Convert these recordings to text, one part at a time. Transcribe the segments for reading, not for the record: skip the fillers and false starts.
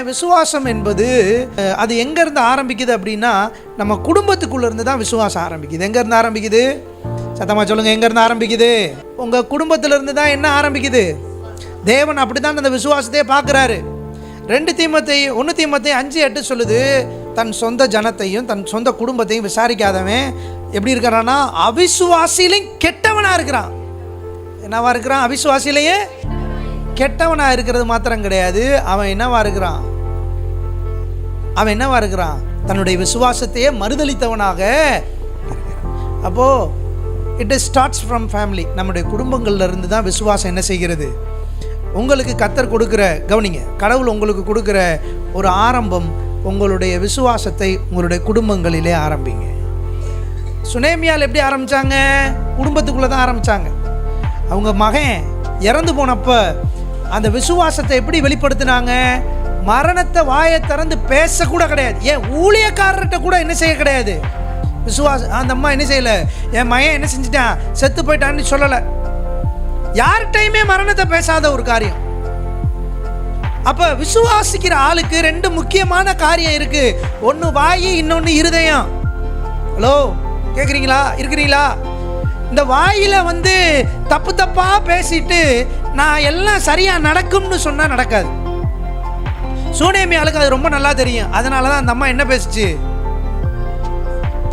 விசுவாசம் என்பது அது எங்கேருந்து ஆரம்பிக்குது அப்படின்னா, நம்ம குடும்பத்துக்குள்ளேருந்து தான் விசுவாசம் ஆரம்பிக்குது. எங்கேருந்து ஆரம்பிக்குது? சத்தமாக சொல்லுங்கள், எங்கேருந்து ஆரம்பிக்குது? உங்கள் குடும்பத்திலேருந்து தான் என்ன ஆரம்பிக்குது? தேவன் அப்படி தான் அந்த விசுவாசத்தையே பார்க்குறாரு. 1 தீமோத்தேயு 5:8 சொல்லுது, தன் சொந்த ஜனத்தையும் தன் சொந்த குடும்பத்தையும் விசாரிக்காதவன் எப்படி இருக்கிறான்னா அவிசுவாசியிலையும் கெட்டவனாக இருக்கிறான். என்னவா இருக்கிறான்? அவிசுவாசியிலேயே கெட்டவனாக இருக்கிறது மாத்திரம் கிடையாது, அவன் என்னவா இருக்கிறான்? தன்னுடைய விசுவாசத்தையே மறுதளித்தவனாக. அப்போது இட் ஸ்டார்ட்ஸ் ஃப்ரம் ஃபேமிலி. நம்முடைய குடும்பங்கள்ல இருந்து தான் விசுவாசம் என்ன செய்கிறது? உங்களுக்கு கர்த்தர் கொடுக்குற, கவனிங்க, கடவுள் உங்களுக்கு கொடுக்குற ஒரு ஆரம்பம், உங்களுடைய விசுவாசத்தை உங்களுடைய குடும்பங்களிலே ஆரம்பிங்க. சுனேமியால் எப்படி ஆரம்பித்தாங்க? குடும்பத்துக்குள்ளே தான் ஆரம்பித்தாங்க. அவங்க மகன் இறந்து போனப்போ அந்த விசுவாசத்தை எப்படி வெளிப்படுத்தினாங்க? மரணத்தை வாயை திறந்து பேசக்கூட கிடையாது. ஏன் ஊழியக்காரர்கிட்ட கூட என்ன செய்ய கிடையாது? விசுவாசம். அந்த அம்மா என்ன செய்யலை, என் மகன் என்ன செஞ்சிட்டான், செத்து போயிட்டான்னு சொல்லலை. யார்கிட்டையுமே மரணத்தை பேசாத ஒரு காரியம். அப்போ விசுவாசிக்கிற ஆளுக்கு 2 முக்கியமான காரியம் இருக்கு. ஒன்று வாயி, இன்னொன்று இருதயம். ஹலோ, கேட்குறீங்களா? இருக்கிறீங்களா? இந்த வாயில் தப்பு தப்பாக பேசிட்டு நான் எல்லாம் சரியாக நடக்கும்னு சொன்னால் நடக்காது. சூனேமியாளுக்கு அது ரொம்ப நல்லா தெரியும். அதனால தான் அந்த அம்மா என்ன பேசுச்சு?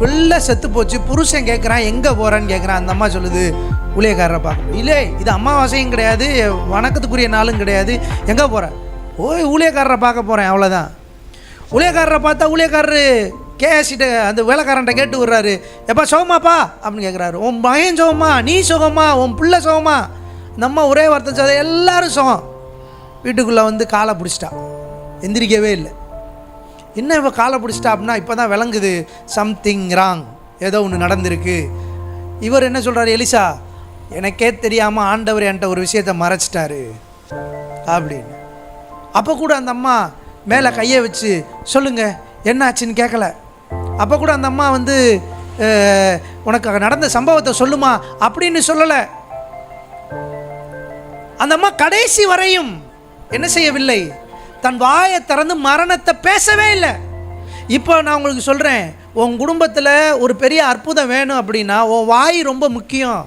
பிள்ளை செத்து போச்சு, புருஷன் கேட்குறான், எங்கே போகிறேன்னு கேட்குறான். அந்த அம்மா சொல்லுது, ஊழியக்காரரை பார்க்க. இல்லை, இது அமாவாசையும் கிடையாது, வணக்கத்துக்குரிய நாளும் கிடையாது, எங்கே போகிறேன்? ஓய், ஊழியக்காரரை பார்க்க போகிறேன், அவ்வளோதான். ஊழியக்காரரை பார்த்தா ஊழியக்காரரு கேசிட்ட அந்த வேலைக்காரன்ட்ட கேட்டு விடுறாரு, எப்பா சுகமாப்பா அப்படின்னு கேட்குறாரு. உன் மகன் சுகமா, நீ சுகமா, உன் பிள்ளை சுகமா? நம்ம ஒரே வார்த்தை சொல்ல, எல்லாரும் சுகம். வீட்டுக்குள்ளே காலை பிடிச்சிட்டா, எந்திரிக்கவே இல்லை. என்ன இப்போ காலை பிடிச்சிட்டா அப்படின்னா, இப்போ தான் விளங்குது சம்திங் ராங், ஏதோ ஒன்று நடந்திருக்கு. இவர் என்ன சொல்கிறார்? எலிசா, எனக்கே தெரியாமல் ஆண்டவர் என்கிட்ட ஒரு விஷயத்தை மறைச்சிட்டாரு அப்படின்னு. அப்போ கூட அந்த அம்மா மேலே கையை வச்சு சொல்லுங்க என்ன ஆச்சுன்னு கேட்கல. அப்போ கூட அந்த அம்மா உனக்கு நடந்த சம்பவத்தை சொல்லுமா அப்படின்னு சொல்லலை. அந்த அம்மா கடைசி வரையும் என்ன செய்யவில்லை? தன் வாயை திறந்து மரணத்தை பேசவே இல்லை. இப்போ நான் உங்களுக்கு சொல்கிறேன், உன் குடும்பத்தில் ஒரு பெரிய அற்புதம் வேணும் அப்படின்னா உன் வாய் ரொம்ப முக்கியம்.